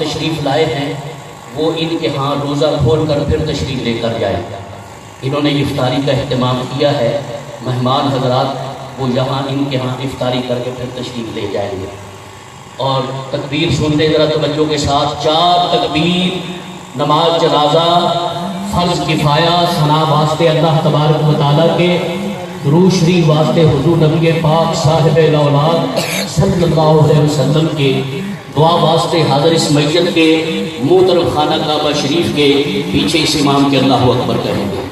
तशरीफ़ लाए हैं वो इनके यहाँ रोज़ा खोल कर फिर तशरीफ़ लेकर जाए। इन्होंने इफ्तारी का अहतमाम किया है, मेहमान हजरात वो यहाँ इनके यहाँ इफ्तारी करके फिर तशरीफ़ ले जाएंगे। और तकबीर सुनते ज़रा तवज्जो के साथ, 4 तकबीर, नमाज जनाजा, फ़र्ज़ किफ़ाया, सना वास्ते अल्लाह तबारक व तआला के, दुरूद शरीफ वास्ते हुज़ूर नबी पाक साहिब औलाद सल्लल्लाहु अलैहि वसल्लम के, दुआ वास्ते हाज़िर इस मस्जिद के, मुँह तरफ खाना काबा शरीफ के पीछे इस इमाम के अल्लाहु अकबर कहेंगे।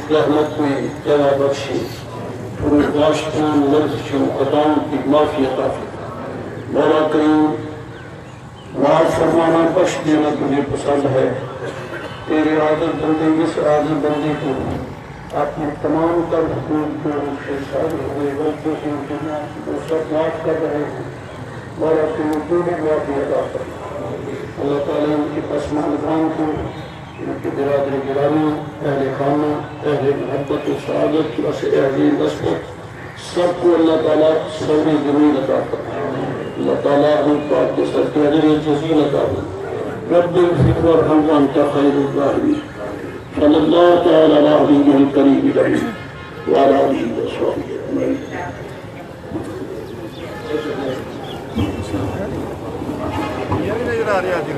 रहमत में जगह बख्शी, पुरस्कान लफ्ज़ों खताओं की माफ़ी अता फरमा। मौला करीम, माफ़ फरमाना बख्श देना तुझे पसंद है। तेरे आदम बंदे इस आदम बंदे को अपने तमाम कर हुकूक से शामिल हुए गलतियों से दुनिया वो सब माफ कर रहे हैं और अपनी पूरी माफी अदा कर। अल्लाह ताला इनके पसमानदान को, इनके बिरादरी गिरामी, अहले खाना, अहले मोहब्बत और सआदत वैसे अहले नस्बत सबको अल्लाह ताला सौरी जमीन अता कर। अल्लाह ताला हम पाक के सर के अजर जज़ील अता कर। रब्बिल फिक्र वरहम व अंत खैरुर राहिमीन। सल्लल्लाहु तआला अला नबीहिल करीम व अला आलिहि व सहबिहि अजमईन। ये भी नजर आ रही है आज।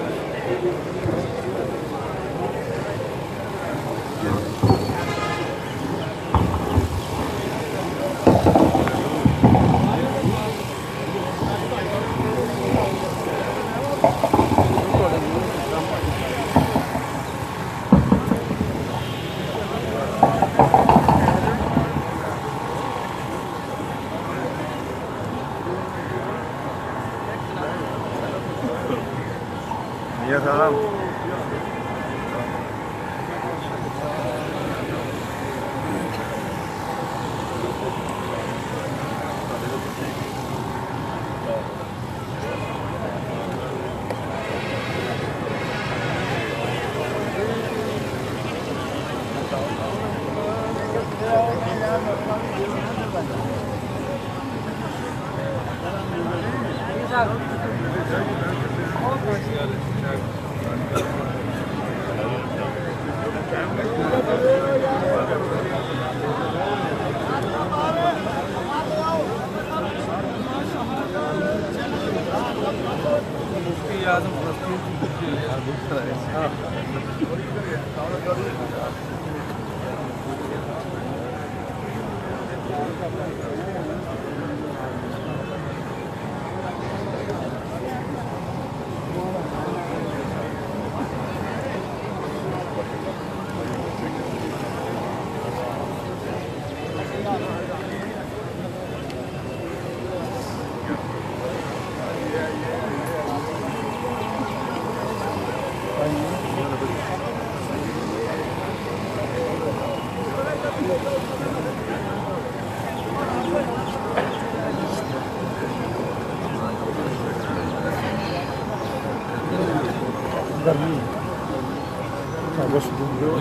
Ya salam.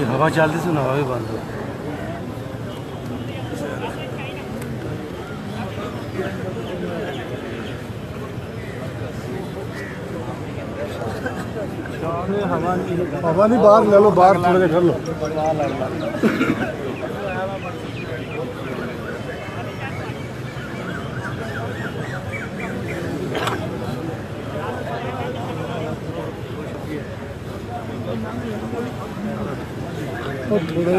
हवा चलती सुन हवा भी बंद हो। हवा नहीं बाहर ले लो, बाहर थोड़े कर लो। थोड़ा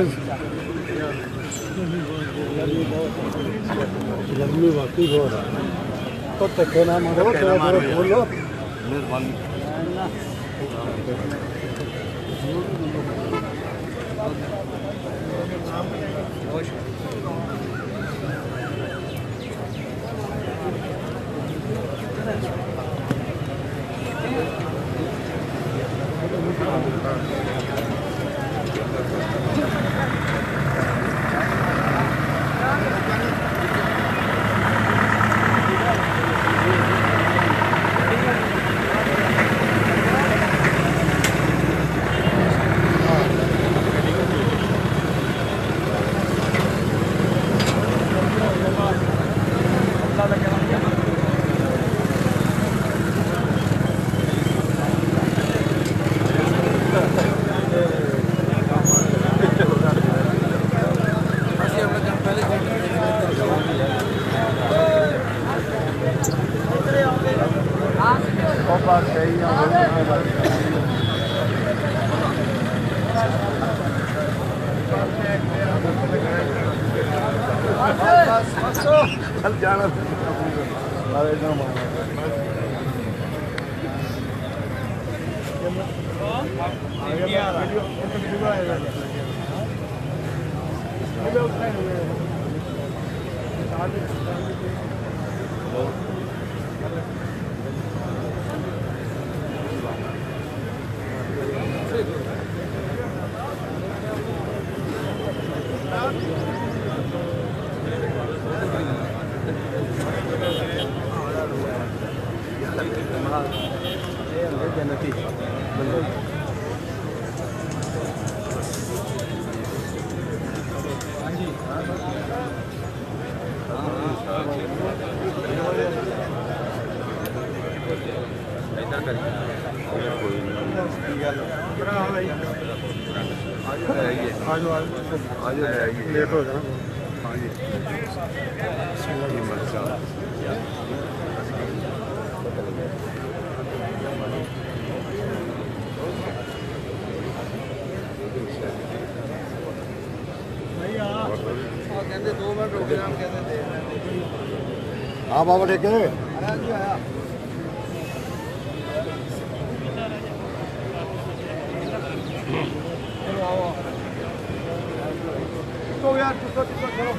गर्मी वाकई बहुत है तो तके ना मारो, थोड़ा बोलो मेहरबानी। चल जाना जन्नती आज लेट हो जाना हाँ जी कहते 2 मिनट रुक जाओ कहते हाँ बाबा लेके तो यार चलो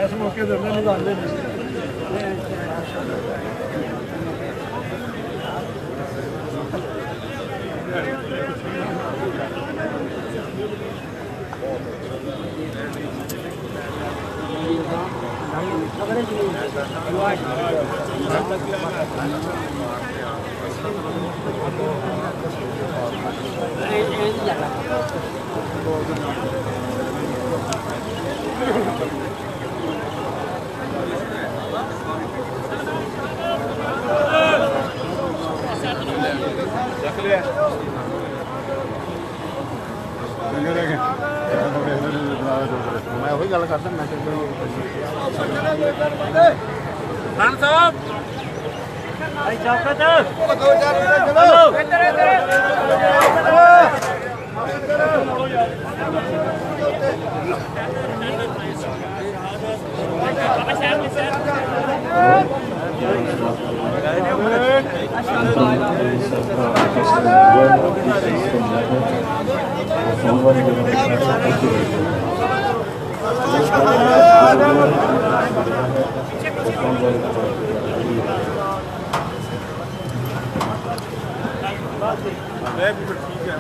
ਇਸ ਮੌਕੇ ਤੇ ਉਹਨਾਂ ਨੂੰ ਆਉਂਦੇ ਨੇ मैं वही गल करता मैं खान साहब भाई चौकत ठीक है